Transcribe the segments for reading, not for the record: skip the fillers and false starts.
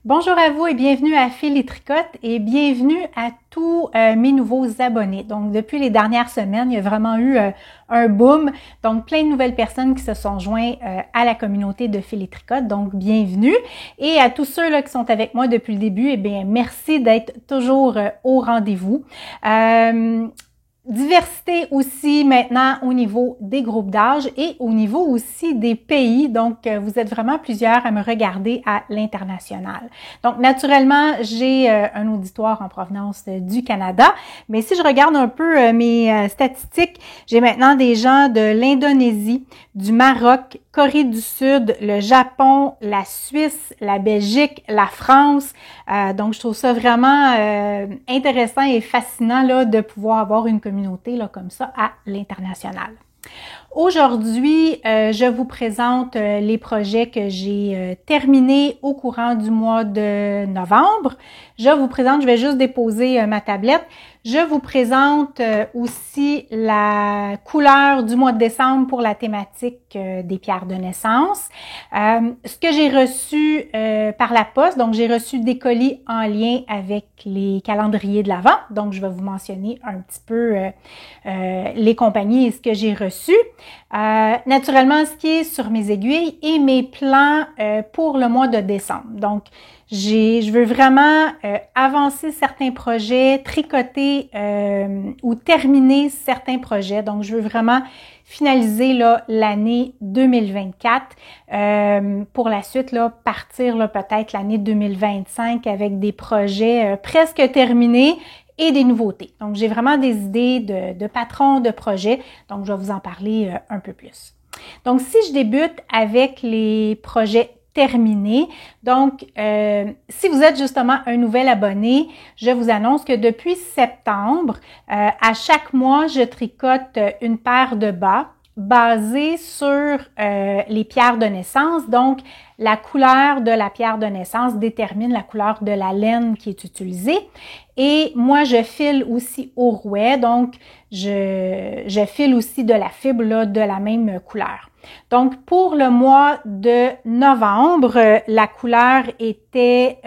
Bonjour à vous et bienvenue à Fil et Tricote et bienvenue à tous mes nouveaux abonnés. Donc, depuis les dernières semaines, il y a vraiment eu un boom. Donc, plein de nouvelles personnes qui se sont joints à la communauté de Fil et Tricote. Donc, bienvenue. Et à tous ceux là, qui sont avec moi depuis le début, eh bien, merci d'être toujours au rendez-vous. Diversité aussi maintenant au niveau des groupes d'âge et au niveau aussi des pays. Donc, vous êtes vraiment plusieurs à me regarder à l'international. Donc, naturellement, j'ai un auditoire en provenance du Canada. Mais si je regarde un peu mes statistiques, j'ai maintenant des gens de l'Indonésie, du Maroc, Corée du Sud, le Japon, la Suisse, la Belgique, la France. Donc, je trouve ça vraiment intéressant et fascinant là, de pouvoir avoir une communauté là, comme ça à l'international. Aujourd'hui, je vous présente les projets que j'ai terminés au courant du mois de novembre. Je vais juste déposer ma tablette. Je vous présente aussi la couleur du mois de décembre pour la thématique des pierres de naissance. Ce que j'ai reçu par la poste, donc j'ai reçu des colis en lien avec les calendriers de l'Avent. Donc, je vais vous mentionner un petit peu les compagnies et ce que j'ai reçu. Naturellement, ce qui est sur mes aiguilles et mes plans pour le mois de décembre. Donc, je veux vraiment avancer certains projets, tricoter ou terminer certains projets. Donc, je veux vraiment finaliser là l'année 2024. Pour la suite, là, partir là peut-être l'année 2025 avec des projets presque terminés et des nouveautés. Donc, j'ai vraiment des idées de patrons de projets. Donc, je vais vous en parler un peu plus. Donc, si je débute avec les projets terminés, donc, si vous êtes justement un nouvel abonné, je vous annonce que depuis septembre, à chaque mois, je tricote une paire de bas basée sur les pierres de naissance. Donc, la couleur de la pierre de naissance détermine la couleur de la laine qui est utilisée. Et moi, je file aussi au rouet, donc je file aussi de la fibre là, de la même couleur. Donc, pour le mois de novembre, la couleur était,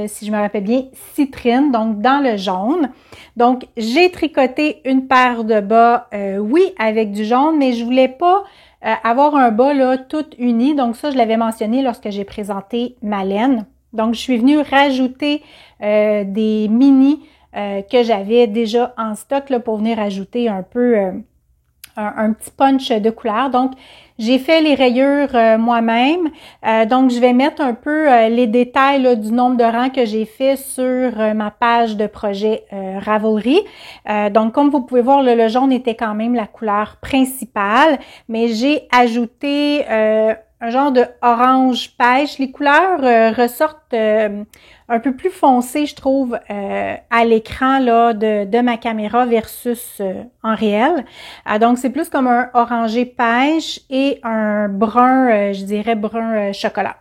si je me rappelle bien, citrine, donc dans le jaune. Donc, j'ai tricoté une paire de bas, oui, avec du jaune, mais je voulais pas avoir un bas là tout uni. Donc, ça, je l'avais mentionné lorsque j'ai présenté ma laine. Donc, je suis venue rajouter des mini que j'avais déjà en stock là, pour venir ajouter un peu un petit punch de couleur. Donc, j'ai fait les rayures moi-même. Donc, je vais mettre un peu les détails là, du nombre de rangs que j'ai fait sur ma page de projet Ravelry. Donc, comme vous pouvez voir, le jaune était quand même la couleur principale, mais j'ai ajouté un genre de orange pêche. Les couleurs ressortent un peu plus foncées, je trouve, à l'écran là de ma caméra versus en réel. Donc, c'est plus comme un orangé pêche et un brun, je dirais brun chocolat.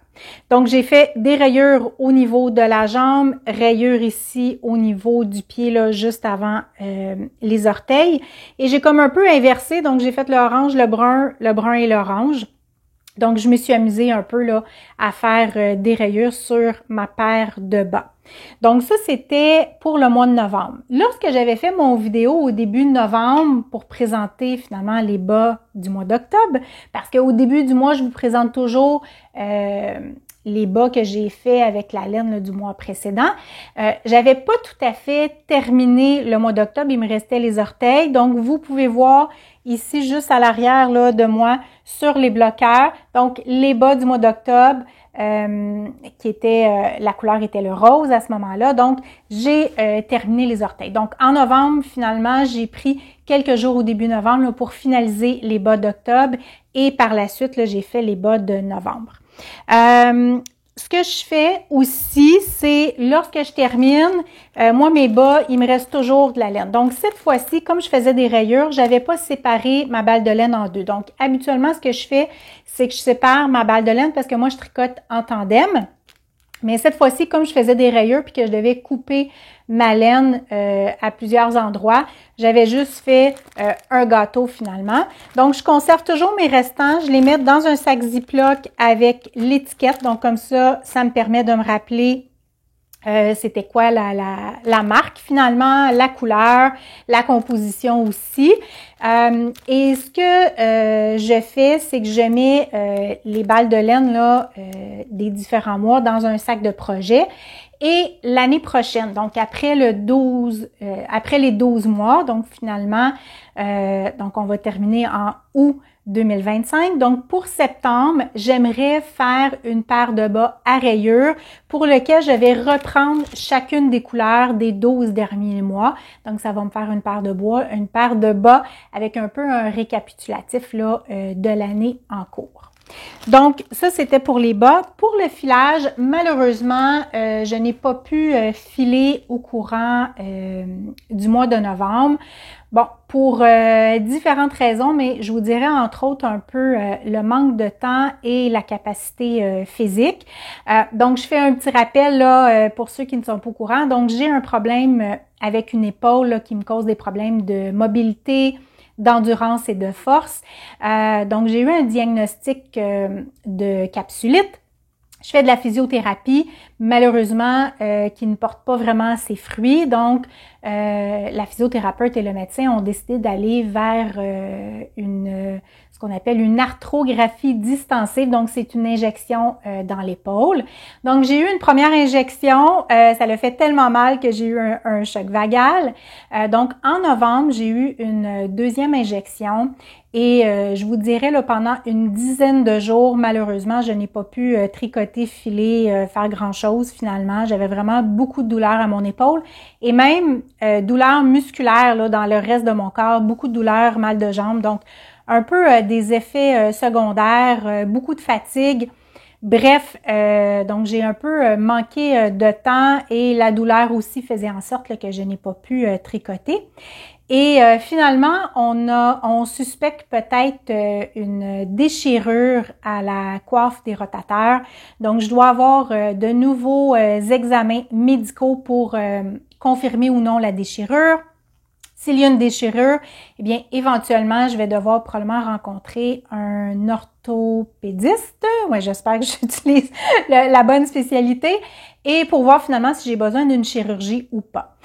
Donc, j'ai fait des rayures au niveau de la jambe, rayures ici au niveau du pied, là, juste avant les orteils. Et j'ai comme un peu inversé, donc j'ai fait l'orange, le brun et l'orange. Donc, je me suis amusée un peu là à faire des rayures sur ma paire de bas. Donc, ça, c'était pour le mois de novembre. Lorsque j'avais fait mon vidéo au début de novembre pour présenter finalement les bas du mois d'octobre, parce qu'au début du mois, je vous présente toujours les bas que j'ai fait avec la laine là, du mois précédent. J'avais pas tout à fait terminé le mois d'octobre, il me restait les orteils. Donc, vous pouvez voir ici, juste à l'arrière là de moi, sur les bloqueurs. Donc, les bas du mois d'octobre, qui était, la couleur était le rose à ce moment-là. Donc, j'ai terminé les orteils. Donc, en novembre, finalement, j'ai pris quelques jours au début novembre là, pour finaliser les bas d'octobre et par la suite, là, j'ai fait les bas de novembre. Ce que je fais aussi, c'est lorsque je termine, moi, mes bas, il me reste toujours de la laine. Donc, cette fois-ci, comme je faisais des rayures, j'avais pas séparé ma balle de laine en deux. Donc, habituellement, ce que je fais, c'est que je sépare ma balle de laine parce que moi, je tricote en tandem. Mais cette fois-ci, comme je faisais des rayures puis que je devais couper ma laine à plusieurs endroits, j'avais juste fait un gâteau finalement. Donc, je conserve toujours mes restants. Je les mets dans un sac Ziploc avec l'étiquette. Donc, comme ça me permet de me rappeler c'était quoi la marque finalement, la couleur, la composition aussi. Et ce que je fais, c'est que je mets les balles de laine là des différents mois dans un sac de projet. Et l'année prochaine, donc après les 12 mois, donc finalement, donc on va terminer en août 2025. Donc, pour septembre, j'aimerais faire une paire de bas à rayures pour lequel je vais reprendre chacune des couleurs des 12 derniers mois. Donc, ça va me faire une paire de bas avec un peu un récapitulatif là, de l'année en cours. Donc, ça, c'était pour les bas. Pour le filage, malheureusement, je n'ai pas pu filer au courant du mois de novembre. Bon, pour différentes raisons, mais je vous dirais entre autres un peu le manque de temps et la capacité physique. Donc, je fais un petit rappel là pour ceux qui ne sont pas au courant. Donc, j'ai un problème avec une épaule là, qui me cause des problèmes de mobilité, d'endurance et de force. Donc, j'ai eu un diagnostic de capsulite. Je fais de la physiothérapie, malheureusement, qui ne porte pas vraiment ses fruits. Donc, la physiothérapeute et le médecin ont décidé d'aller vers ce qu'on appelle une arthrographie distensive. Donc, c'est une injection dans l'épaule. Donc, j'ai eu une première injection. Ça l'a fait tellement mal que j'ai eu un choc vagal. Donc, en novembre, j'ai eu une deuxième injection. Et je vous dirais, là, pendant une dizaine de jours, malheureusement, je n'ai pas pu tricoter, filer, faire grand-chose finalement. J'avais vraiment beaucoup de douleurs à mon épaule et même douleurs musculaires là, dans le reste de mon corps, beaucoup de douleurs, mal de jambes. Donc, un peu des effets secondaires, beaucoup de fatigue. Bref, donc j'ai un peu manqué de temps et la douleur aussi faisait en sorte là, que je n'ai pas pu tricoter. Et finalement, on suspecte peut-être une déchirure à la coiffe des rotateurs. Donc, je dois avoir de nouveaux examens médicaux pour confirmer ou non la déchirure. S'il y a une déchirure, eh bien, éventuellement, je vais devoir probablement rencontrer un orthopédiste. Ouais, j'espère que j'utilise la bonne spécialité. Et pour voir finalement si j'ai besoin d'une chirurgie ou pas.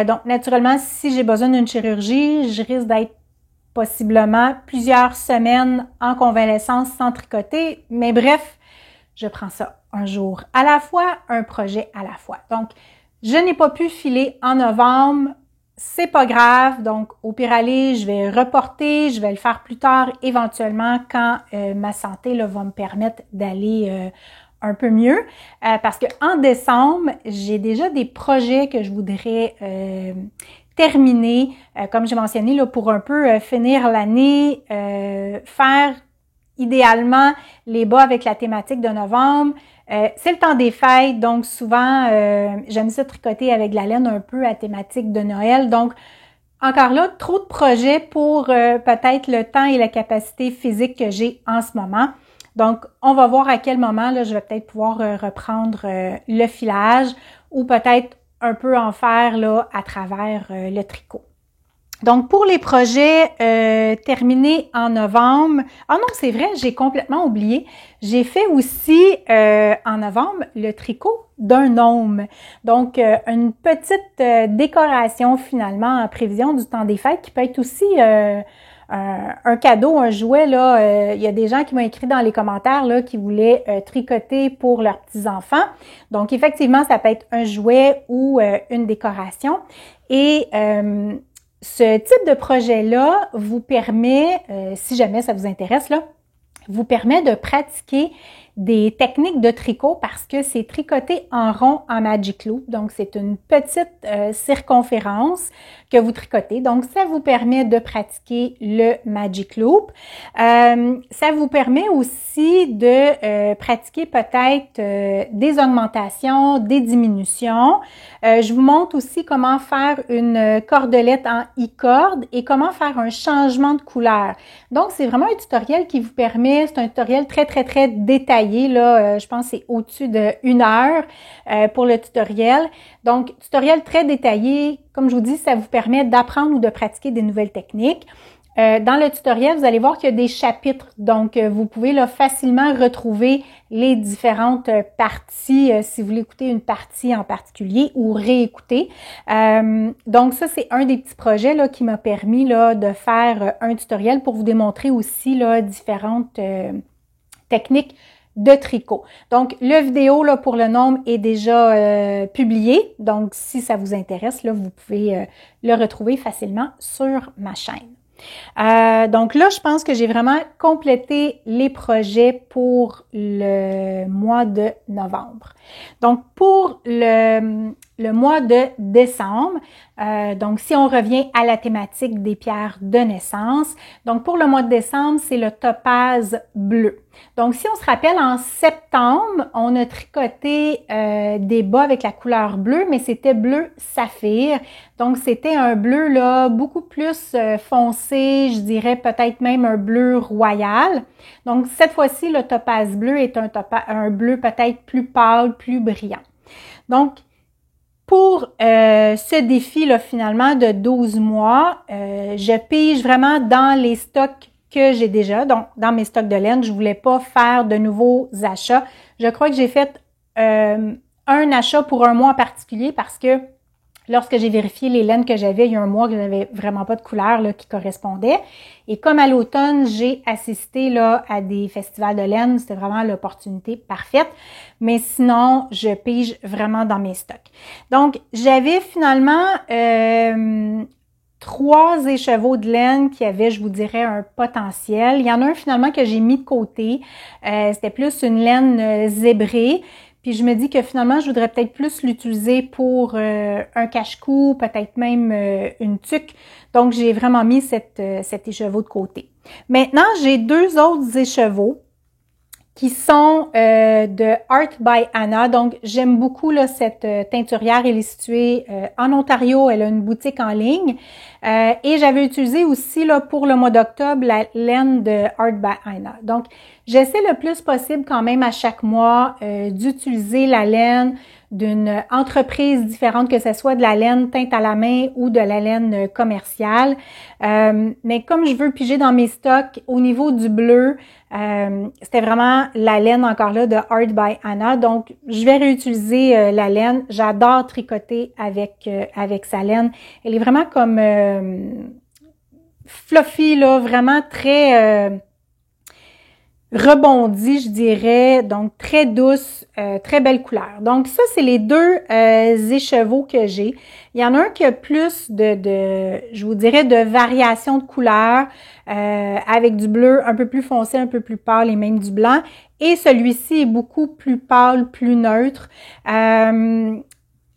Donc, naturellement, si j'ai besoin d'une chirurgie, je risque d'être possiblement plusieurs semaines en convalescence sans tricoter. Mais bref, je prends ça un jour à la fois, un projet à la fois. Donc, je n'ai pas pu filer en novembre. C'est pas grave, donc au pire aller, je vais reporter, je vais le faire plus tard éventuellement quand ma santé là, va me permettre d'aller un peu mieux. Parce que en décembre, j'ai déjà des projets que je voudrais terminer, comme j'ai mentionné, là, pour un peu finir l'année, faire idéalement les bas avec la thématique de novembre. C'est le temps des fêtes, donc souvent, j'aime ça tricoter avec de la laine un peu à thématique de Noël. Donc, encore là, trop de projets pour peut-être le temps et la capacité physique que j'ai en ce moment. Donc, on va voir à quel moment là, je vais peut-être pouvoir reprendre le filage ou peut-être un peu en faire là, à travers le tricot. Donc, pour les projets terminés en novembre, ah non, c'est vrai, j'ai complètement oublié. J'ai fait aussi en novembre le tricot d'un gnome. Donc, une petite décoration finalement en prévision du temps des fêtes qui peut être aussi un cadeau, un jouet. Là, il y a des gens qui m'ont écrit dans les commentaires là, qui voulaient tricoter pour leurs petits-enfants. Donc, effectivement, ça peut être un jouet ou une décoration. Et ce type de projet-là vous permet, si jamais ça vous intéresse, là, vous permet de pratiquer des techniques de tricot parce que c'est tricoté en rond en Magic Loop. Donc, c'est une petite circonférence que vous tricotez. Donc, ça vous permet de pratiquer le Magic Loop. Ça vous permet aussi de pratiquer peut-être des augmentations, des diminutions. Je vous montre aussi comment faire une cordelette en I-corde et comment faire un changement de couleur. Donc, c'est vraiment un tutoriel qui vous permet, c'est un tutoriel très, très, très détaillé travaillé, là, je pense que c'est au-dessus d'1 heure pour le tutoriel. Donc, tutoriel très détaillé. Comme je vous dis, ça vous permet d'apprendre ou de pratiquer des nouvelles techniques. Dans le tutoriel, vous allez voir qu'il y a des chapitres, donc vous pouvez là, facilement retrouver les différentes parties si vous voulez écouter une partie en particulier ou réécouter. Donc ça, c'est un des petits projets là, qui m'a permis là, de faire un tutoriel pour vous démontrer aussi là, différentes techniques de tricot. Donc, le vidéo là, pour le nombre est déjà publié. Donc, si ça vous intéresse, là, vous pouvez le retrouver facilement sur ma chaîne. Donc là, je pense que j'ai vraiment complété les projets pour le mois de novembre. Donc, pour le mois de décembre, donc si on revient à la thématique des pierres de naissance, donc pour le mois de décembre, c'est le topaz bleu. Donc, si on se rappelle, en septembre, on a tricoté des bas avec la couleur bleue, mais c'était bleu saphir. Donc, c'était un bleu là beaucoup plus foncé, je dirais peut-être même un bleu royal. Donc, cette fois-ci, le topaz bleu est un bleu peut-être plus pâle, plus brillant. Donc, pour ce défi là, finalement de 12 mois, je pige vraiment dans les stocks que j'ai déjà, donc dans mes stocks de laine. Je voulais pas faire de nouveaux achats. Je crois que j'ai fait un achat pour un mois en particulier parce que lorsque j'ai vérifié les laines que j'avais il y a un mois, que j'avais vraiment pas de couleur là, qui correspondait. Et comme à l'automne, j'ai assisté là, à des festivals de laine, c'était vraiment l'opportunité parfaite. Mais sinon, je pige vraiment dans mes stocks. Donc, j'avais finalement 3 écheveaux de laine qui avaient, je vous dirais, un potentiel. Il y en a un finalement que j'ai mis de côté. C'était plus une laine zébrée. Puis je me dis que finalement, je voudrais peut-être plus l'utiliser pour un cache-cou, peut-être même une tuque. Donc, j'ai vraiment mis cet écheveau de côté. Maintenant, j'ai 2 autres écheveaux qui sont de Art by Anna. Donc, j'aime beaucoup là, cette teinturière. Elle est située en Ontario. Elle a une boutique en ligne. Et j'avais utilisé aussi là, pour le mois d'octobre la laine de Art by Anna. Donc, j'essaie le plus possible quand même à chaque mois d'utiliser la laine d'une entreprise différente, que ce soit de la laine teinte à la main ou de la laine commerciale. Mais comme je veux piger dans mes stocks, au niveau du bleu, c'était vraiment la laine encore là de Art by Anna. Donc, je vais réutiliser la laine. J'adore tricoter avec sa laine. Elle est vraiment comme fluffy, là, vraiment très rebondie, je dirais, donc très douce, très belle couleur. Donc ça, c'est les 2 écheveaux que j'ai. Il y en a un qui a plus je vous dirais, de variation de couleurs, avec du bleu un peu plus foncé, un peu plus pâle et même du blanc. Et celui-ci est beaucoup plus pâle, plus neutre.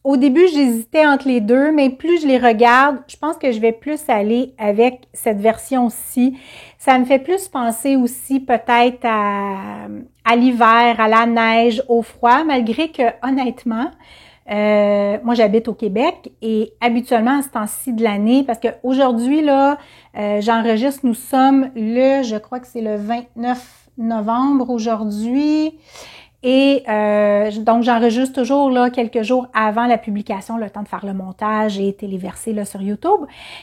Au début, j'hésitais entre les 2, mais plus je les regarde, je pense que je vais plus aller avec cette version-ci. Ça me fait plus penser aussi peut-être à l'hiver, à la neige, au froid, malgré que honnêtement, moi j'habite au Québec et habituellement à ce temps-ci de l'année, parce qu'aujourd'hui là, j'enregistre, nous sommes je crois que c'est le 29 novembre aujourd'hui. Et donc, j'enregistre toujours là quelques jours avant la publication, le temps de faire le montage et téléverser là sur YouTube.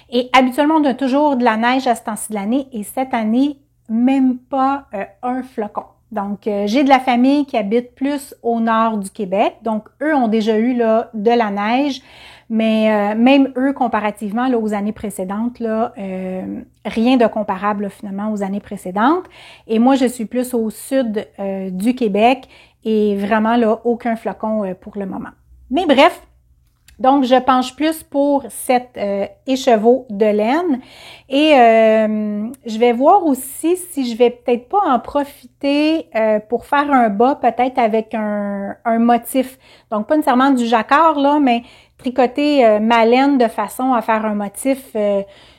Et habituellement, on a toujours de la neige à ce temps-ci de l'année. Et cette année, même pas un flocon. Donc, j'ai de la famille qui habite plus au nord du Québec. Donc, eux ont déjà eu là de la neige. Mais même eux, comparativement là, aux années précédentes, là, rien de comparable là, finalement aux années précédentes. Et moi, je suis plus au sud du Québec et vraiment là, aucun flocon pour le moment. Mais bref, donc je penche plus pour cet écheveau de laine. Et je vais voir aussi si je vais peut-être pas en profiter pour faire un bas, peut-être avec un motif. Donc pas nécessairement du jacquard là, mais tricoter ma laine de façon à faire un motif,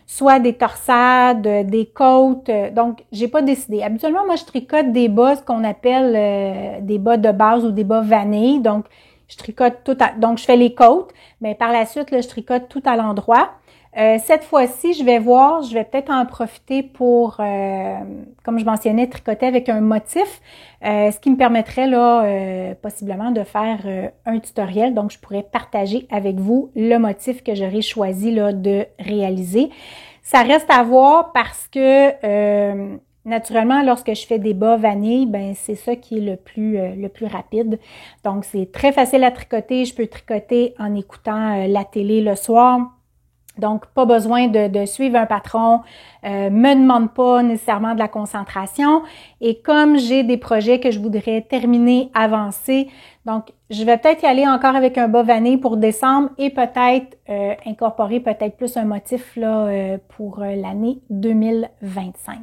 soit des torsades, des côtes. Donc, j'ai pas décidé. Habituellement, moi, je tricote des bas, ce qu'on appelle des bas de base ou des bas vanille. Donc, je tricote donc je fais les côtes, mais par la suite, là, je tricote tout à l'endroit. Cette fois-ci, je vais peut-être en profiter pour, comme je mentionnais, tricoter avec un motif, ce qui me permettrait là possiblement de faire un tutoriel. Donc, je pourrais partager avec vous le motif que j'aurais choisi là de réaliser. Ça reste à voir parce que naturellement, lorsque je fais des bas vanille, ben c'est ça qui est le plus rapide. Donc, c'est très facile à tricoter. Je peux tricoter en écoutant la télé le soir. Donc, pas besoin de suivre un patron, me demande pas nécessairement de la concentration. Et comme j'ai des projets que je voudrais terminer, avancer, donc je vais peut-être y aller encore avec un bas vanille pour décembre et peut-être incorporer peut-être plus un motif là pour l'année 2025.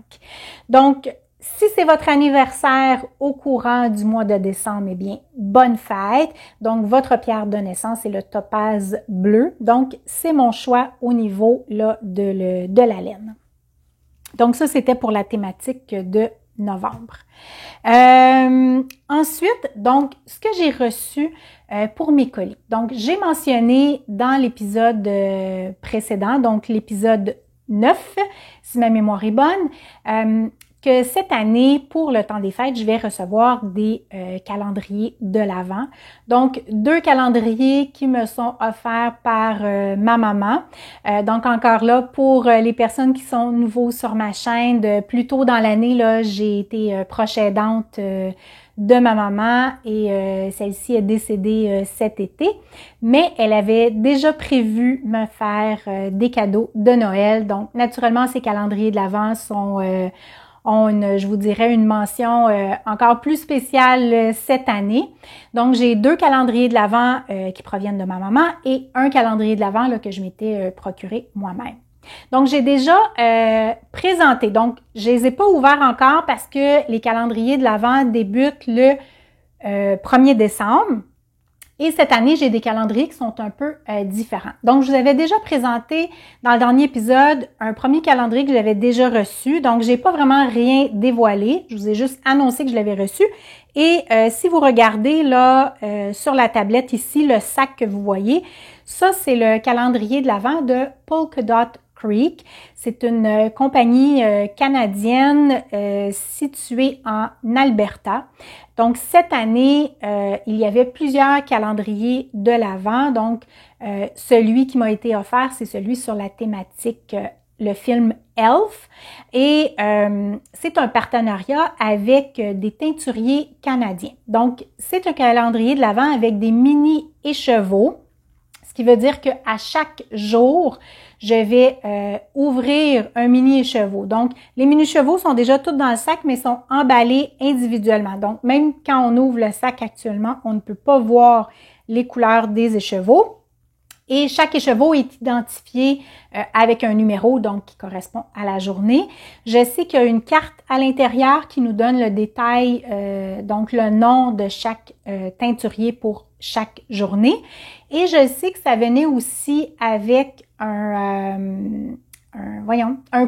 Donc, si c'est votre anniversaire au courant du mois de décembre, eh bien, bonne fête. Donc, votre pierre de naissance est le topaz bleu. Donc, c'est mon choix au niveau là, de la laine. Donc, ça, c'était pour la thématique de novembre. Ensuite, donc, ce que j'ai reçu pour mes colis. Donc, j'ai mentionné dans l'épisode précédent, donc l'épisode 9, si ma mémoire est bonne, que cette année, pour le temps des fêtes, je vais recevoir des calendriers de l'Avent. Donc, 2 calendriers qui me sont offerts par ma maman. Donc, encore là, pour les personnes qui sont nouveaux sur ma chaîne, plus tôt dans l'année, là, j'ai été proche aidante de ma maman et celle-ci est décédée cet été, mais elle avait déjà prévu me faire des cadeaux de Noël. Donc, naturellement, ces calendriers de l'Avent ont je vous dirais, une mention encore plus spéciale cette année. Donc, j'ai 2 calendriers de l'Avent qui proviennent de ma maman et un calendrier de l'Avent là, que je m'étais procuré moi-même. Donc, j'ai déjà présenté. Donc, je les ai pas ouverts encore parce que les calendriers de l'Avent débutent le 1er décembre. Et cette année, j'ai des calendriers qui sont un peu différents. Donc, je vous avais déjà présenté dans le dernier épisode un premier calendrier que j'avais déjà reçu. Donc, j'ai pas vraiment rien dévoilé. Je vous ai juste annoncé que je l'avais reçu. Et si vous regardez là sur la tablette ici, le sac que vous voyez, ça, c'est le calendrier de l'Avent de Polka Dot Creek. C'est une compagnie canadienne située en Alberta. Donc, cette année, il y avait plusieurs calendriers de l'Avent. Donc, celui qui m'a été offert, c'est celui sur la thématique le film Elf. Et c'est un partenariat avec des teinturiers canadiens. Donc, c'est un calendrier de l'Avent avec des mini-écheveaux. Ce qui veut dire qu'à chaque jour, je vais ouvrir un mini-écheveau. Donc, les mini-écheveaux sont déjà tous dans le sac, mais sont emballés individuellement. Donc, même quand on ouvre le sac actuellement, on ne peut pas voir les couleurs des écheveaux. Et chaque écheveau est identifié avec un numéro, donc qui correspond à la journée. Je sais qu'il y a une carte à l'intérieur qui nous donne le détail, donc le nom de chaque teinturier pour chaque journée. Et je sais que ça venait aussi avec un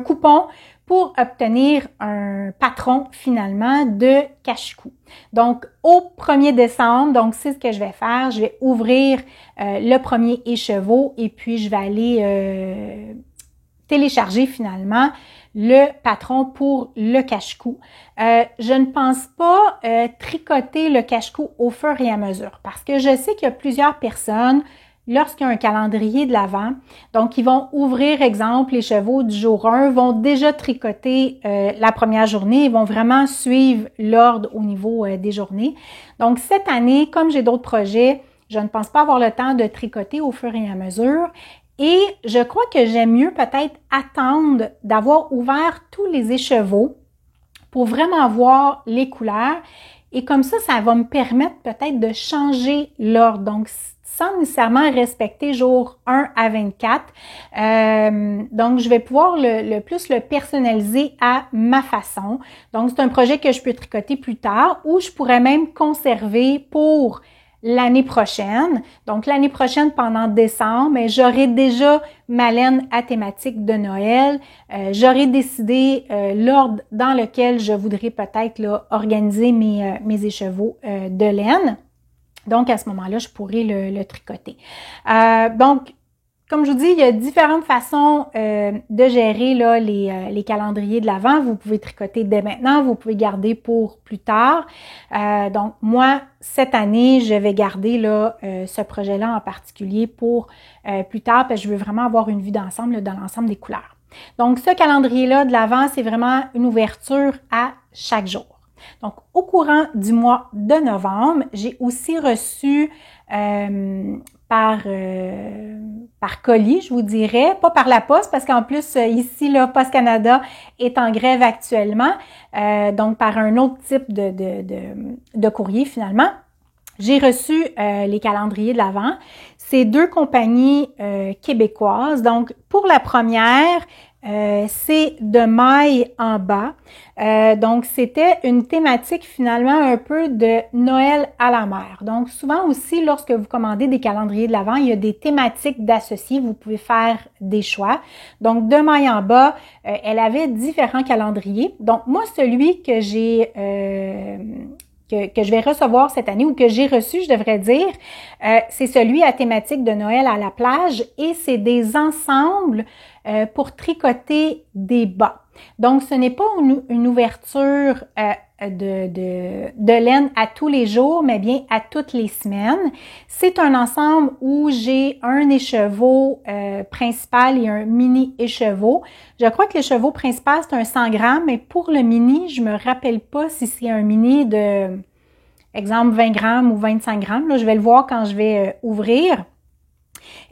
coupon pour obtenir un patron finalement de cache-cou. Donc, au 1er décembre, donc c'est ce que je vais faire, je vais ouvrir le premier écheveau et puis je vais aller télécharger finalement le patron pour le cache-cou. Je ne pense pas tricoter le cache-cou au fur et à mesure parce que je sais qu'il y a plusieurs personnes lorsqu'il y a un calendrier de l'Avent, donc ils vont ouvrir, exemple, les chevaux du jour 1, vont déjà tricoter la première journée, ils vont vraiment suivre l'ordre au niveau des journées. Donc cette année, comme j'ai d'autres projets, je ne pense pas avoir le temps de tricoter au fur et à mesure. Et je crois que j'aime mieux peut-être attendre d'avoir ouvert tous les écheveaux pour vraiment voir les couleurs. Et comme ça va me permettre peut-être de changer l'ordre. Donc, sans nécessairement respecter jour 1 à 24. Donc, je vais pouvoir le plus le personnaliser à ma façon. Donc, c'est un projet que je peux tricoter plus tard ou je pourrais même conserver pour l'année prochaine. Donc, l'année prochaine, pendant décembre, j'aurai déjà ma laine à thématique de Noël. J'aurai décidé l'ordre dans lequel je voudrais peut-être là, organiser mes écheveaux de laine. Donc, à ce moment-là, je pourrais le tricoter. Donc, comme je vous dis, il y a différentes façons de gérer là, les calendriers de l'Avent. Vous pouvez tricoter dès maintenant, vous pouvez garder pour plus tard. Donc, moi, cette année, je vais garder là, ce projet-là en particulier pour plus tard, parce que je veux vraiment avoir une vue d'ensemble dans l'ensemble des couleurs. Donc, ce calendrier-là de l'Avent, c'est vraiment une ouverture à chaque jour. Donc, au courant du mois de novembre, j'ai aussi reçu par colis, je vous dirais, pas par la poste, parce qu'en plus, ici, là, Poste Canada est en grève actuellement, donc par un autre type de courrier, finalement. J'ai reçu les calendriers de l'Avent. C'est 2 compagnies québécoises. Donc, pour la première, c'est de maille en bas. Donc, c'était une thématique finalement un peu de Noël à la mer. Donc, souvent aussi, lorsque vous commandez des calendriers de l'Avent, il y a des thématiques d'associés. Vous pouvez faire des choix. Donc, de maille en bas, elle avait différents calendriers. Donc, moi, celui que j'ai que je vais recevoir cette année, ou que j'ai reçu, je devrais dire, c'est celui à thématique de Noël à la plage, et c'est des ensembles pour tricoter des bas. Donc, ce n'est pas une ouverture de laine à tous les jours, mais bien à toutes les semaines. C'est un ensemble où j'ai un écheveau principal et un mini écheveau. Je crois que l'écheveau principal, c'est un 100 grammes, mais pour le mini, je me rappelle pas si c'est un mini de, exemple, 20 grammes ou 25 grammes. Là, je vais le voir quand je vais ouvrir.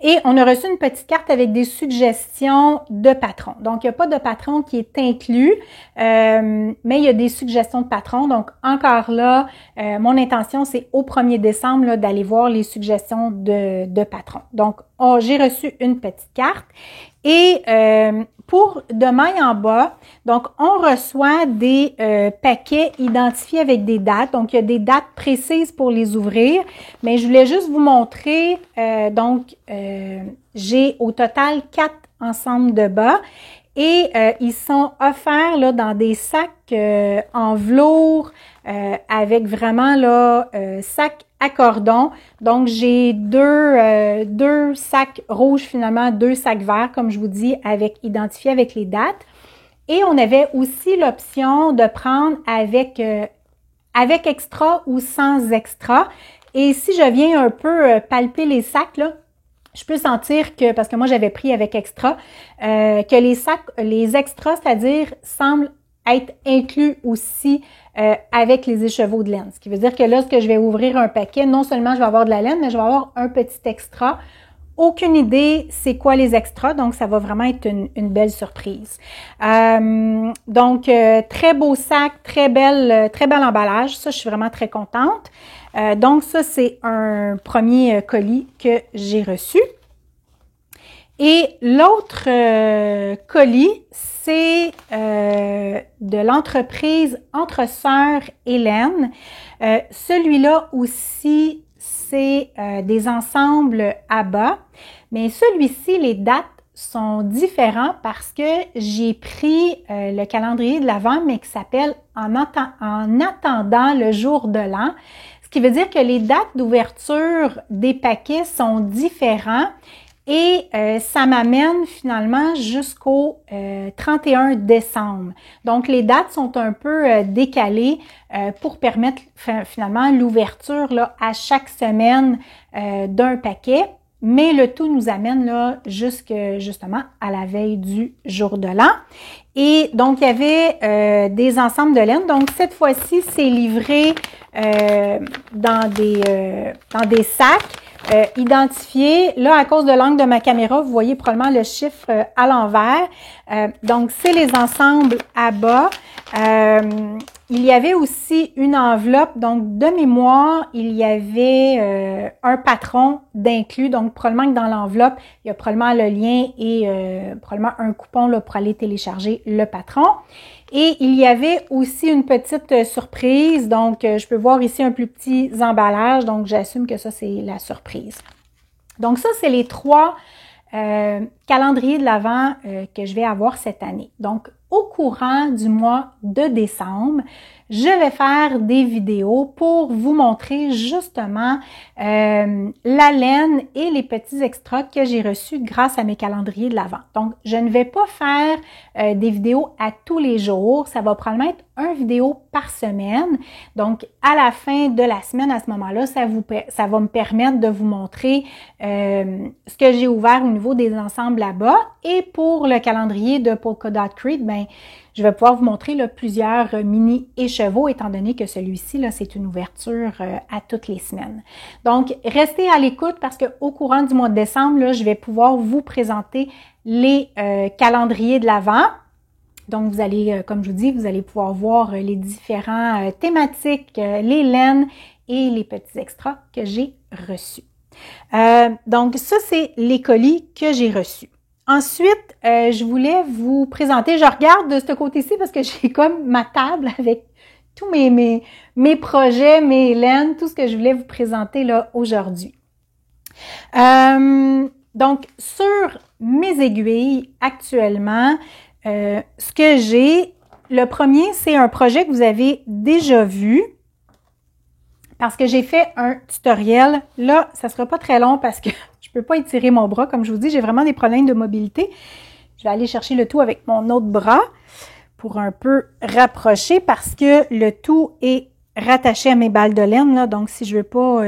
Et on a reçu une petite carte avec des suggestions de patrons. Donc, il n'y a pas de patron qui est inclus, mais il y a des suggestions de patrons. Donc, encore là, mon intention, c'est au 1er décembre là, d'aller voir les suggestions de patrons. Donc, j'ai reçu une petite carte. Et pour de maille en bas, donc on reçoit des paquets identifiés avec des dates. Donc, il y a des dates précises pour les ouvrir. Mais je voulais juste vous montrer, j'ai au total 4 ensembles de bas. Et ils sont offerts là, dans des sacs en velours avec vraiment là sacs à cordon. Donc, j'ai deux sacs rouges finalement, 2 sacs verts, comme je vous dis, identifiés avec les dates. Et on avait aussi l'option de prendre avec extra ou sans extra. Et si je viens un peu palper les sacs, là, je peux sentir que, parce que moi j'avais pris avec extra, que les extras, c'est-à-dire, semblent être inclus aussi avec les écheveaux de laine. Ce qui veut dire que lorsque je vais ouvrir un paquet, non seulement je vais avoir de la laine, mais je vais avoir un petit extra. Aucune idée c'est quoi les extras, donc ça va vraiment être une belle surprise. Donc, très beau sac, très bel emballage. Ça, je suis vraiment très contente. Donc, ça, c'est un premier colis que j'ai reçu. Et l'autre colis, c'est de l'entreprise Entre Sœurs Hélène. Celui-là aussi, c'est des ensembles à bas. Mais celui-ci, les dates sont différents parce que j'ai pris le calendrier de l'Avent, mais qui s'appelle en attendant le jour de l'an. Ce qui veut dire que les dates d'ouverture des paquets sont différents. Et ça m'amène finalement jusqu'au 31 décembre. Donc, les dates sont un peu décalées pour permettre finalement l'ouverture là, à chaque semaine d'un paquet. Mais le tout nous amène là justement à la veille du jour de l'an. Et donc, il y avait des ensembles de laine. Donc, cette fois-ci, c'est livré dans des sacs. Identifié. Là, à cause de l'angle de ma caméra, vous voyez probablement le chiffre à l'envers. Donc, c'est les ensembles à bas. Il y avait aussi une enveloppe. Donc, de mémoire, il y avait un patron d'inclus. Donc, probablement que dans l'enveloppe, il y a probablement le lien et probablement un coupon là, pour aller télécharger le patron. Et il y avait aussi une petite surprise. Donc, je peux voir ici un plus petit emballage. Donc, j'assume que ça, c'est la surprise. Donc, ça, c'est les 3 calendriers de l'Avent que je vais avoir cette année. Donc, au courant du mois de décembre, je vais faire des vidéos pour vous montrer justement la laine et les petits extras que j'ai reçus grâce à mes calendriers de l'Avent. Donc, je ne vais pas faire des vidéos à tous les jours. Ça va probablement être une vidéo par semaine. Donc, à la fin de la semaine, à ce moment-là, ça va me permettre de vous montrer ce que j'ai ouvert au niveau des ensembles là-bas. Et pour le calendrier de Polka Dot Creed, ben, je vais pouvoir vous montrer là, plusieurs mini écheveaux, étant donné que celui-ci, là, c'est une ouverture à toutes les semaines. Donc, restez à l'écoute parce qu'au courant du mois de décembre, là, je vais pouvoir vous présenter les calendriers de l'Avent. Donc, vous allez, comme je vous dis, vous allez pouvoir voir les différents thématiques, les laines et les petits extras que j'ai reçus. Donc, ça, c'est les colis que j'ai reçus. Ensuite, je voulais vous présenter, je regarde de ce côté-ci parce que j'ai comme ma table avec tous mes projets, mes laines, tout ce que je voulais vous présenter là aujourd'hui. Donc, sur mes aiguilles actuellement, ce que j'ai, le premier, c'est un projet que vous avez déjà vu parce que j'ai fait un tutoriel. Là, ça sera pas très long parce que je peux pas étirer mon bras. Comme je vous dis, j'ai vraiment des problèmes de mobilité. Je vais aller chercher le tout avec mon autre bras pour un peu rapprocher parce que le tout est rattaché à mes balles de laine, là. Donc, si je veux pas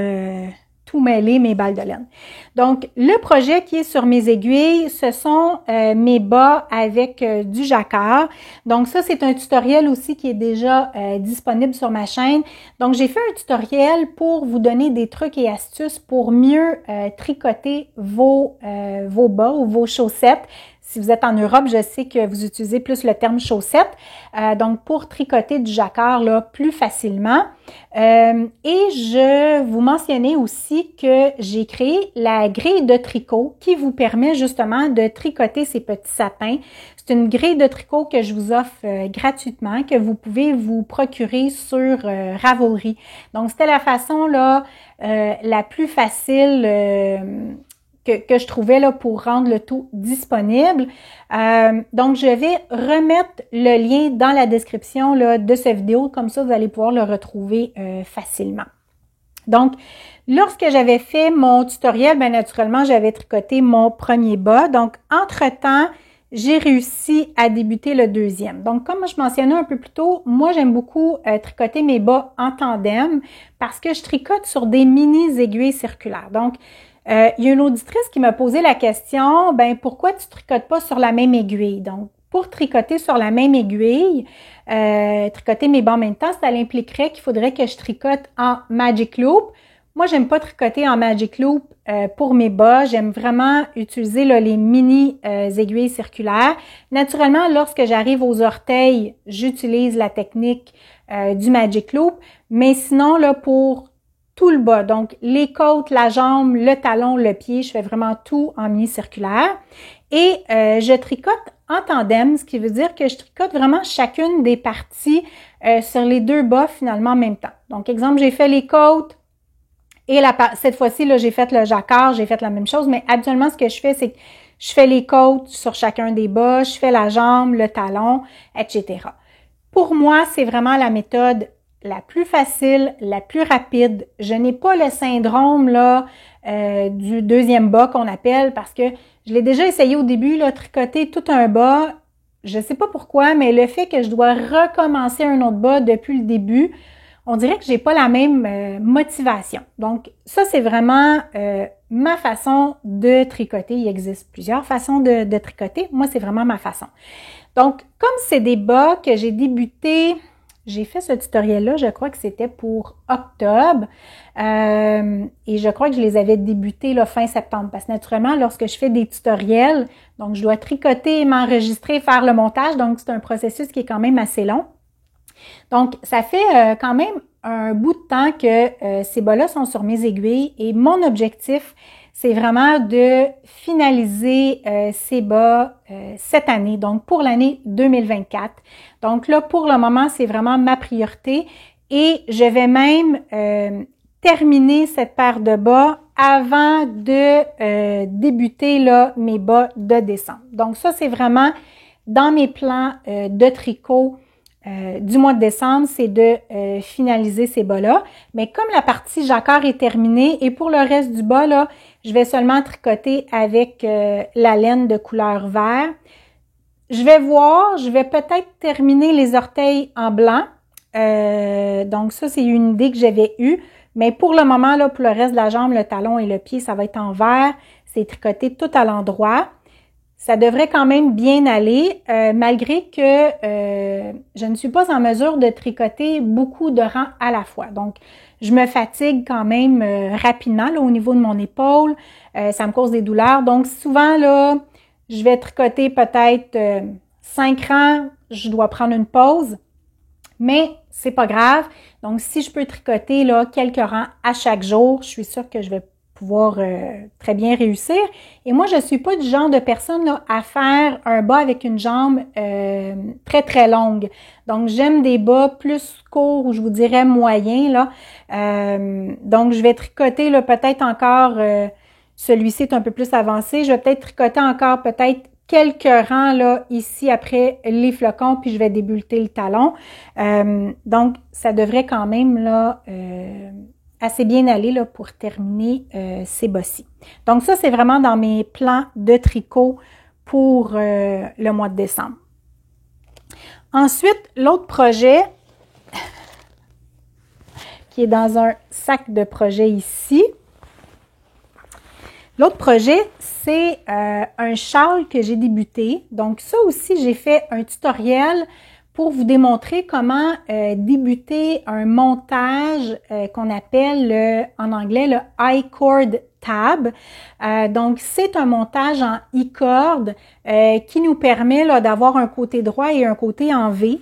tout mêler, mes balles de laine. Donc, le projet qui est sur mes aiguilles, ce sont mes bas avec du jacquard. Donc, ça, c'est un tutoriel aussi qui est déjà disponible sur ma chaîne. Donc, j'ai fait un tutoriel pour vous donner des trucs et astuces pour mieux tricoter vos bas ou vos chaussettes. Si vous êtes en Europe, je sais que vous utilisez plus le terme chaussette, donc pour tricoter du jacquard là, plus facilement. Et je vous mentionnais aussi que j'ai créé la grille de tricot qui vous permet justement de tricoter ces petits sapins. C'est une grille de tricot que je vous offre gratuitement, que vous pouvez vous procurer sur Ravelry. Donc, c'était la façon là la plus facile que je trouvais là pour rendre le tout disponible. Donc, je vais remettre le lien dans la description là, de cette vidéo. Comme ça, vous allez pouvoir le retrouver facilement. Donc, lorsque j'avais fait mon tutoriel, bien naturellement, j'avais tricoté mon premier bas. Donc, entre-temps, j'ai réussi à débuter le deuxième. Donc, comme je mentionnais un peu plus tôt, moi, j'aime beaucoup tricoter mes bas en tandem parce que je tricote sur des mini aiguilles circulaires. Donc, il y a une auditrice qui m'a posé la question, ben pourquoi tu tricotes pas sur la même aiguille? Donc, pour tricoter sur la même aiguille, tricoter mes bas en même temps, ça impliquerait qu'il faudrait que je tricote en Magic Loop. Moi, j'aime pas tricoter en Magic Loop pour mes bas. J'aime vraiment utiliser là, les mini aiguilles circulaires. Naturellement, lorsque j'arrive aux orteils, j'utilise la technique du Magic Loop. Mais sinon, là, pour tout le bas, donc les côtes, la jambe, le talon, le pied, je fais vraiment tout en mini circulaire. Et je tricote en tandem, ce qui veut dire que je tricote vraiment chacune des parties sur les deux bas finalement en même temps. Donc, exemple, j'ai fait les côtes et cette fois-ci, là, j'ai fait le jacquard, j'ai fait la même chose, mais habituellement, ce que je fais, c'est que je fais les côtes sur chacun des bas, je fais la jambe, le talon, etc. Pour moi, c'est vraiment la méthode la plus facile, la plus rapide. Je n'ai pas le syndrome là du deuxième bas qu'on appelle parce que je l'ai déjà essayé au début, là, tricoter tout un bas. Je sais pas pourquoi, mais le fait que je dois recommencer un autre bas depuis le début, on dirait que j'ai pas la même motivation. Donc, ça, c'est vraiment ma façon de tricoter. Il existe plusieurs façons de tricoter. Moi, c'est vraiment ma façon. Donc, comme c'est des bas que j'ai débuté... J'ai fait ce tutoriel-là, je crois que c'était pour octobre et je crois que je les avais débutés là, fin septembre parce que naturellement, lorsque je fais des tutoriels, donc je dois tricoter, m'enregistrer, faire le montage, donc c'est un processus qui est quand même assez long. Donc, ça fait quand même un bout de temps que ces bas-là sont sur mes aiguilles et mon objectif, c'est vraiment de finaliser ces bas cette année, donc pour l'année 2024. Donc là, pour le moment, c'est vraiment ma priorité et je vais même terminer cette paire de bas avant de débuter là, mes bas de décembre. Donc ça, c'est vraiment dans mes plans de tricot du mois de décembre, c'est de finaliser ces bas-là. Mais comme la partie jacquard est terminée et pour le reste du bas, là, je vais seulement tricoter avec la laine de couleur vert. Je vais peut-être terminer les orteils en blanc. Donc ça, c'est une idée que j'avais eue. Mais pour le moment, là, pour le reste de la jambe, le talon et le pied, ça va être en vert. C'est tricoté tout à l'endroit. Ça devrait quand même bien aller, malgré que je ne suis pas en mesure de tricoter beaucoup de rangs à la fois. Donc, je me fatigue quand même rapidement là, au niveau de mon épaule. Ça me cause des douleurs. Donc, souvent, là, je vais tricoter peut-être 5 rangs. Je dois prendre une pause. Mais c'est pas grave. Donc, si je peux tricoter là, quelques rangs à chaque jour, je suis sûre que je vais pouvoir très bien réussir. Et moi, je suis pas du genre de personne là, à faire un bas avec une jambe très, très longue. Donc, j'aime des bas plus courts ou je vous dirais moyens. Là. Donc, je vais tricoter là, peut-être encore, celui-ci est un peu plus avancé, je vais peut-être tricoter encore peut-être quelques rangs là ici après les flocons, puis je vais débulleter le talon. Donc, ça devrait quand même là assez bien aller là, pour terminer ces bas-ci. Donc ça, c'est vraiment dans mes plans de tricot pour le mois de décembre. Ensuite, l'autre projet qui est dans un sac de projet ici. L'autre projet, c'est un châle que j'ai débuté. Donc ça aussi, j'ai fait un tutoriel pour vous démontrer comment débuter un montage qu'on appelle en anglais le I-cord tab. Donc, c'est un montage en I-cord qui nous permet d'avoir un côté droit et un côté en V.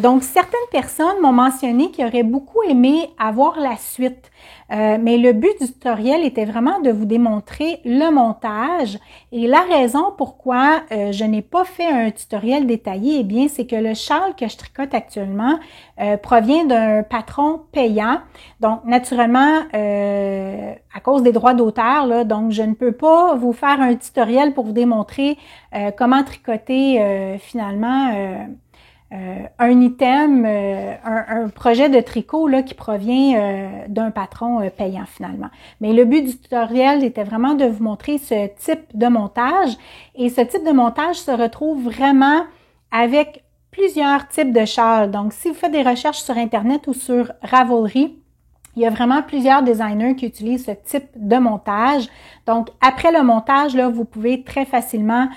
Donc, certaines personnes m'ont mentionné qu'ils auraient beaucoup aimé avoir la suite. Mais le but du tutoriel était vraiment de vous démontrer le montage et la raison pourquoi je n'ai pas fait un tutoriel détaillé, eh bien, c'est que le châle que je tricote actuellement provient d'un patron payant. Donc, naturellement, à cause des droits d'auteur, là, donc je ne peux pas vous faire un tutoriel pour vous démontrer comment tricoter finalement un item, un projet de tricot là, qui provient d'un patron payant finalement. Mais le but du tutoriel était vraiment de vous montrer ce type de montage. Et ce type de montage se retrouve vraiment avec plusieurs types de châles. Donc, si vous faites des recherches sur Internet ou sur Ravelry, il y a vraiment plusieurs designers qui utilisent ce type de montage. Donc, après le montage, là, vous pouvez très facilement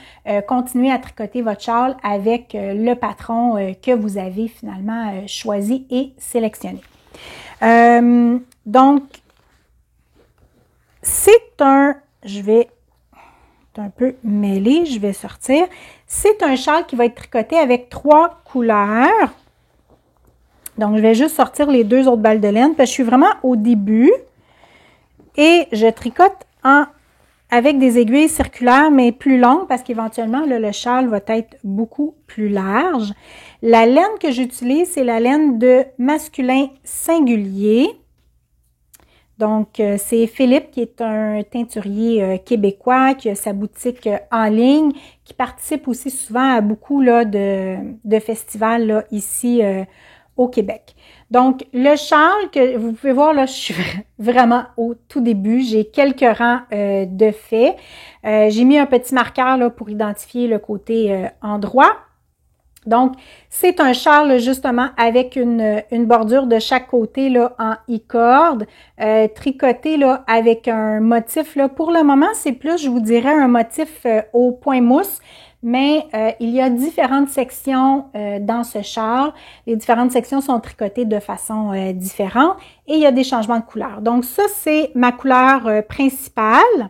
continuer à tricoter votre châle avec le patron que vous avez finalement choisi et sélectionné. Donc, c'est je vais un peu mêler, je vais sortir. C'est un châle qui va être tricoté avec 3 couleurs. Donc, je vais juste sortir les 2 autres balles de laine parce que je suis vraiment au début et je tricote avec des aiguilles circulaires mais plus longues parce qu'éventuellement, le châle va être beaucoup plus large. La laine que j'utilise, c'est la laine de masculin singulier. Donc, c'est Philippe qui est un teinturier québécois qui a sa boutique en ligne, qui participe aussi souvent à beaucoup là, de festivals là, ici au Québec. Donc, le châle que vous pouvez voir, là, je suis vraiment au tout début. J'ai quelques rangs de fait. J'ai mis un petit marqueur là, pour identifier le côté endroit. Donc, c'est un châle justement avec une bordure de chaque côté là, en I-cord, tricoté là, avec un motif. Là. Pour le moment, c'est plus, je vous dirais, un motif au point mousse. Mais il y a différentes sections dans ce châle. Les différentes sections sont tricotées de façon différente et il y a des changements de couleur. Donc ça, c'est ma couleur principale.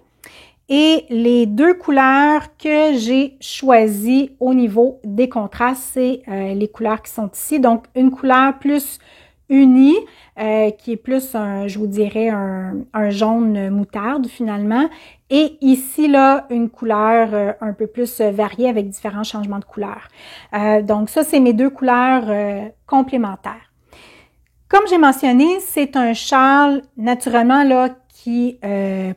Et les 2 couleurs que j'ai choisies au niveau des contrastes, c'est les couleurs qui sont ici. Donc, une couleur plus unie, qui est plus, je vous dirais, un jaune moutarde finalement. Et ici, là, une couleur un peu plus variée avec différents changements de couleurs. Donc, ça, c'est mes 2 couleurs complémentaires. Comme j'ai mentionné, c'est un châle, naturellement, là,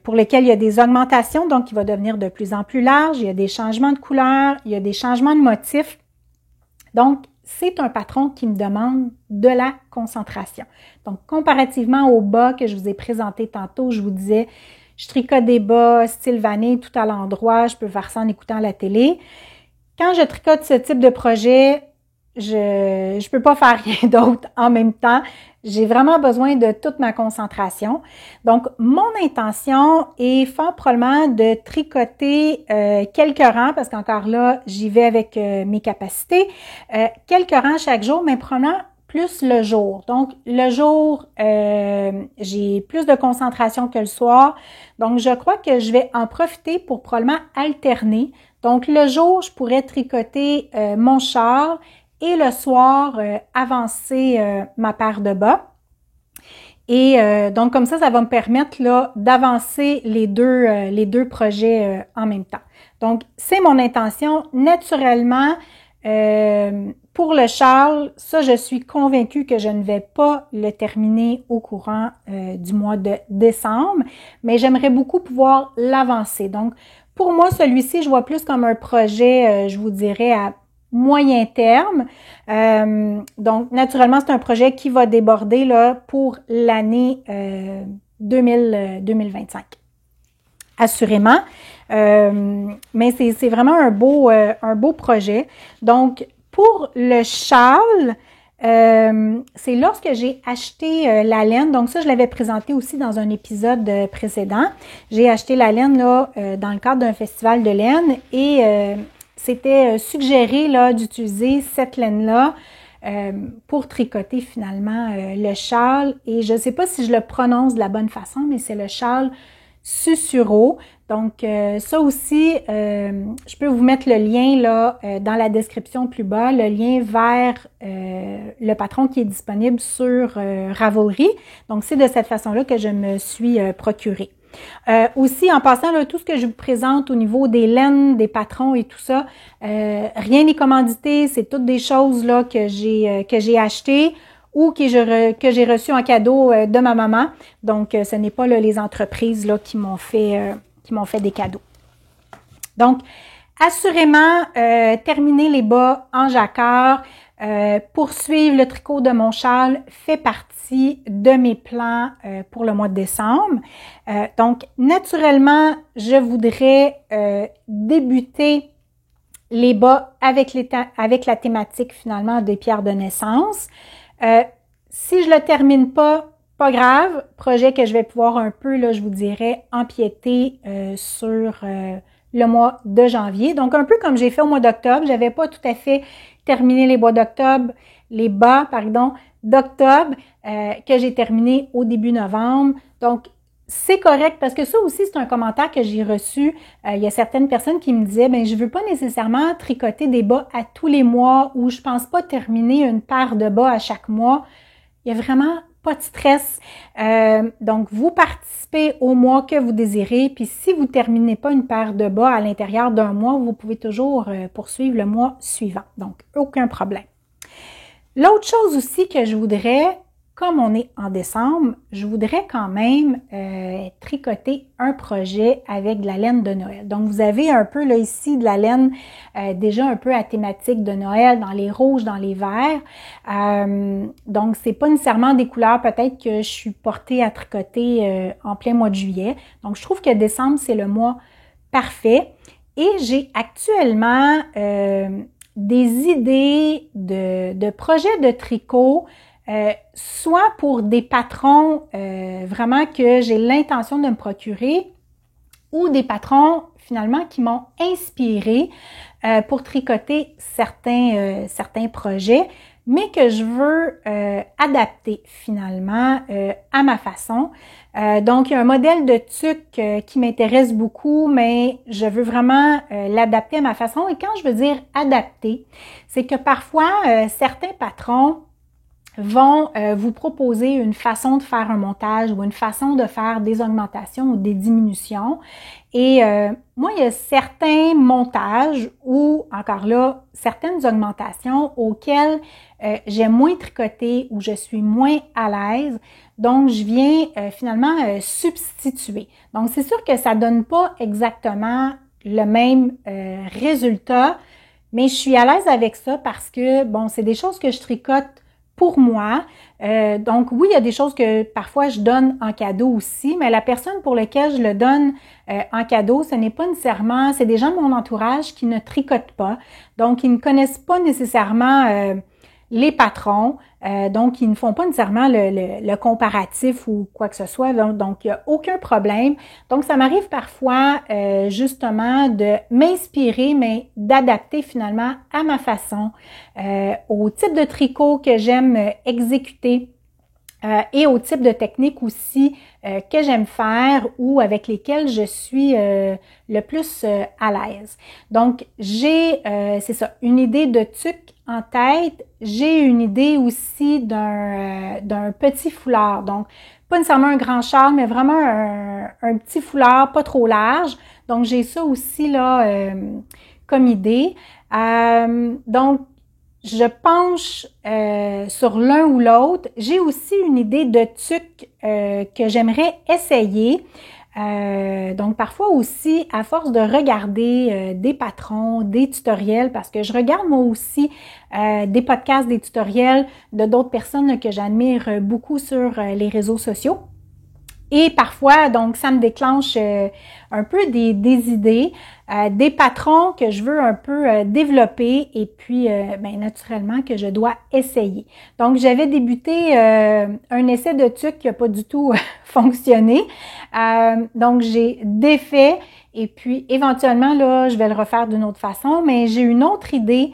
pour lesquels il y a des augmentations, donc il va devenir de plus en plus large, il y a des changements de couleur, il y a des changements de motifs. Donc, c'est un patron qui me demande de la concentration. Donc, comparativement au bas que je vous ai présenté tantôt, je vous disais, je tricote des bas style vanille tout à l'endroit, je peux faire ça en écoutant la télé. Quand je tricote ce type de projet, je peux pas faire rien d'autre en même temps. J'ai vraiment besoin de toute ma concentration. Donc, mon intention est fort probablement de tricoter quelques rangs, parce qu'encore là, j'y vais avec mes capacités, quelques rangs chaque jour, mais probablement plus le jour. Donc, le jour, j'ai plus de concentration que le soir. Donc, je crois que je vais en profiter pour probablement alterner. Donc, le jour, je pourrais tricoter mon châle et le soir, avancer ma paire de bas. Et donc, comme ça va me permettre là d'avancer les deux projets en même temps. Donc, c'est mon intention. Naturellement, pour le châle, ça, je suis convaincue que je ne vais pas le terminer au courant du mois de décembre, mais j'aimerais beaucoup pouvoir l'avancer. Donc, pour moi, celui-ci, je vois plus comme un projet, je vous dirais, à moyen terme. Donc, naturellement, c'est un projet qui va déborder là, pour l'année 2025. Assurément. Mais c'est vraiment un beau projet. Donc, pour le châle, c'est lorsque j'ai acheté la laine, donc ça, je l'avais présenté aussi dans un épisode précédent. J'ai acheté la laine là, dans le cadre d'un festival de laine et c'était suggéré là d'utiliser cette laine-là pour tricoter finalement le châle. Et je ne sais pas si je le prononce de la bonne façon, mais c'est le châle Susuro. Donc, ça aussi, je peux vous mettre le lien là dans la description plus bas, le lien vers le patron qui est disponible sur Ravelry. Donc, c'est de cette façon-là que je me suis procurée. Aussi, en passant, là, tout ce que je vous présente au niveau des laines, des patrons et tout ça, rien n'est commandité, c'est toutes des choses là que j'ai achetées ou que j'ai reçues en cadeau de ma maman. Donc, ce n'est pas là, les entreprises là, qui m'ont fait des cadeaux. Donc, assurément, terminer les bas en jacquard, poursuivre le tricot de mon châle fait partie de mes plans pour le mois de décembre. Donc, naturellement, je voudrais débuter les bas avec la thématique finalement des pierres de naissance. Si je le termine pas grave, projet que je vais pouvoir un peu, là, je vous dirais, empiéter sur le mois de janvier. Donc, un peu comme j'ai fait au mois d'octobre, j'avais pas tout à fait terminé les bas d'octobre, d'octobre, que j'ai terminé au début novembre. Donc, c'est correct parce que ça aussi, c'est un commentaire que j'ai reçu. Il y a certaines personnes qui me disaient, je veux pas nécessairement tricoter des bas à tous les mois ou je pense pas terminer une paire de bas à chaque mois. Il y a vraiment pas de stress. Donc, vous participez au mois que vous désirez. Puis, si vous ne terminez pas une paire de bas à l'intérieur d'un mois, vous pouvez toujours poursuivre le mois suivant. Donc, aucun problème. L'autre chose aussi que je voudrais, comme on est en décembre, je voudrais quand même tricoter un projet avec de la laine de Noël. Donc, vous avez un peu là ici de la laine déjà un peu à thématique de Noël, dans les rouges, dans les verts. Donc, c'est pas nécessairement des couleurs peut-être que je suis portée à tricoter en plein mois de juillet. Donc, je trouve que décembre, c'est le mois parfait. Et j'ai actuellement des idées de projets de tricot soit pour des patrons vraiment que j'ai l'intention de me procurer ou des patrons finalement qui m'ont inspiré pour tricoter certains projets, mais que je veux adapter finalement à ma façon. Donc, il y a un modèle de tuque qui m'intéresse beaucoup, mais je veux vraiment l'adapter à ma façon. Et quand je veux dire adapter, c'est que parfois, certains patrons vont vous proposer une façon de faire un montage ou une façon de faire des augmentations ou des diminutions. Et moi, il y a certains montages ou, encore là, certaines augmentations auxquelles j'aime moins tricoter ou je suis moins à l'aise. Donc, je viens finalement substituer. Donc, c'est sûr que ça donne pas exactement le même résultat, mais je suis à l'aise avec ça parce que, bon, c'est des choses que je tricote pour moi. Donc oui, il y a des choses que parfois je donne en cadeau aussi, mais la personne pour laquelle je le donne en cadeau, ce n'est pas nécessairement, c'est des gens de mon entourage qui ne tricotent pas, donc ils ne connaissent pas nécessairement les patrons, donc ils ne font pas nécessairement le comparatif ou quoi que ce soit, donc il n'y a aucun problème. Donc ça m'arrive parfois justement de m'inspirer, mais d'adapter finalement à ma façon, au type de tricot que j'aime exécuter. Et au type de technique aussi que j'aime faire ou avec lesquelles je suis le plus à l'aise. Donc, j'ai, c'est ça, une idée de tuque en tête. J'ai une idée aussi d'un petit foulard. Donc, pas nécessairement un grand châle, mais vraiment un petit foulard pas trop large. Donc, j'ai ça aussi là comme idée. Donc, je penche sur l'un ou l'autre. J'ai aussi une idée de tuque que j'aimerais essayer. Donc, parfois aussi, à force de regarder des patrons, des tutoriels, parce que je regarde moi aussi des podcasts, des tutoriels de d'autres personnes que j'admire beaucoup sur les réseaux sociaux. Et parfois, donc, ça me déclenche un peu des idées, des patrons que je veux un peu développer et puis, bien, naturellement, que je dois essayer. Donc, j'avais débuté un essai de tuque qui n'a pas du tout fonctionné. Donc, j'ai défait et puis, éventuellement, là, je vais le refaire d'une autre façon, mais j'ai une autre idée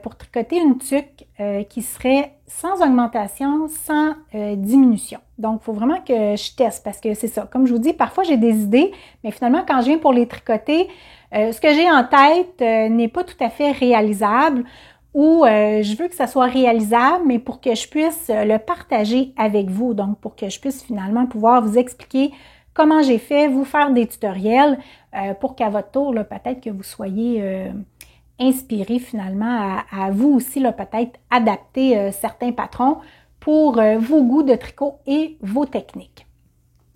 pour tricoter une tuque qui serait sans augmentation, sans diminution. Donc, il faut vraiment que je teste parce que c'est ça. Comme je vous dis, parfois j'ai des idées, mais finalement, quand je viens pour les tricoter, ce que j'ai en tête n'est pas tout à fait réalisable ou je veux que ça soit réalisable, mais pour que je puisse le partager avec vous. Donc, pour que je puisse finalement pouvoir vous expliquer comment j'ai fait, vous faire des tutoriels pour qu'à votre tour, peut-être que vous soyez inspiré finalement à vous aussi, peut-être adapter certains patrons pour vos goûts de tricot et vos techniques.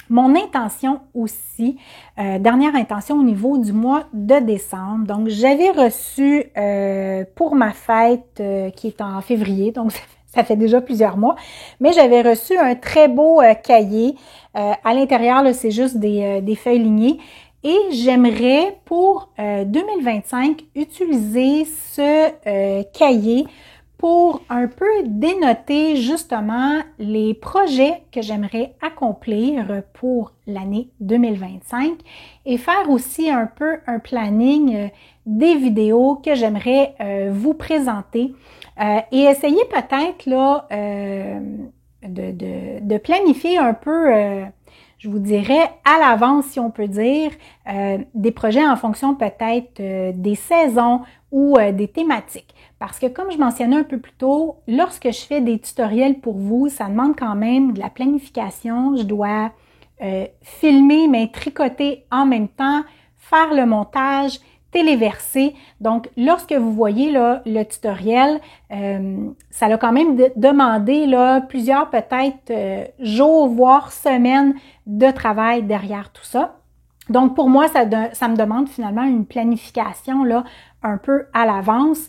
Mon intention aussi, dernière intention au niveau du mois de décembre. Donc, j'avais reçu pour ma fête qui est en février, donc ça fait déjà plusieurs mois, mais j'avais reçu un très beau cahier. À l'intérieur, là, c'est juste des feuilles lignées. Et j'aimerais pour 2025 utiliser ce cahier pour un peu dénoter justement les projets que j'aimerais accomplir pour l'année 2025 et faire aussi un peu un planning des vidéos que j'aimerais vous présenter et essayer peut-être là de planifier un peu je vous dirais à l'avance, si on peut dire, des projets en fonction peut-être des saisons ou des thématiques. Parce que comme je mentionnais un peu plus tôt, lorsque je fais des tutoriels pour vous, ça demande quand même de la planification. Je dois filmer, mais tricoter en même temps, faire le montage, téléverser. Donc, lorsque vous voyez là, le tutoriel, ça a quand même demandé là, plusieurs peut-être jours, voire semaines de travail derrière tout ça. Donc, pour moi, ça me demande finalement une planification là, un peu à l'avance.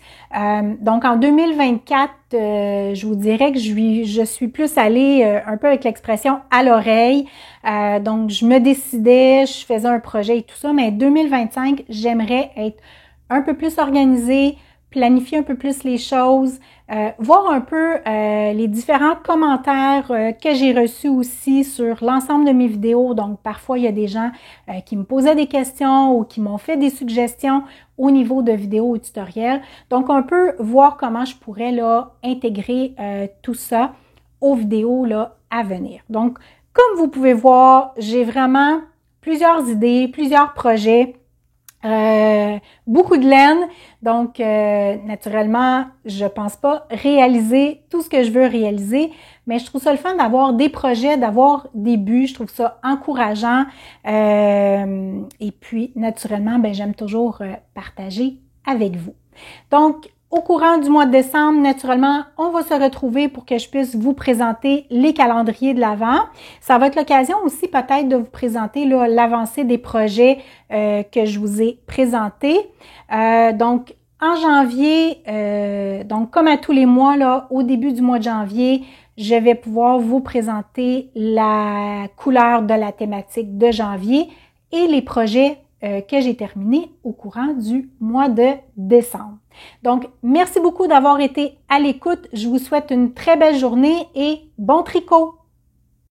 Donc, en 2024, je vous dirais que je suis plus allée un peu avec l'expression à l'oreille. Donc, je me décidais, je faisais un projet et tout ça, mais 2025, j'aimerais être un peu plus organisée, planifier un peu plus les choses, voir un peu les différents commentaires que j'ai reçus aussi sur l'ensemble de mes vidéos. Donc, parfois, il y a des gens qui me posaient des questions ou qui m'ont fait des suggestions au niveau de vidéos ou tutoriels. Donc, un peu voir comment je pourrais là intégrer tout ça aux vidéos là à venir. Donc, comme vous pouvez voir, j'ai vraiment plusieurs idées, plusieurs projets. beaucoup de laine. Donc, naturellement, je pense pas réaliser tout ce que je veux réaliser, mais je trouve ça le fun d'avoir des projets, d'avoir des buts. Je trouve ça encourageant. Et puis, naturellement, ben j'aime toujours partager avec vous. Donc, au courant du mois de décembre, naturellement, on va se retrouver pour que je puisse vous présenter les calendriers de l'Avent. Ça va être l'occasion aussi peut-être de vous présenter l'avancée des projets que je vous ai présentés. Donc, en janvier, donc comme à tous les mois, là, au début du mois de janvier, je vais pouvoir vous présenter la couleur de la thématique de janvier et les projets que j'ai terminés au courant du mois de décembre. Donc, merci beaucoup d'avoir été à l'écoute. Je vous souhaite une très belle journée et bon tricot!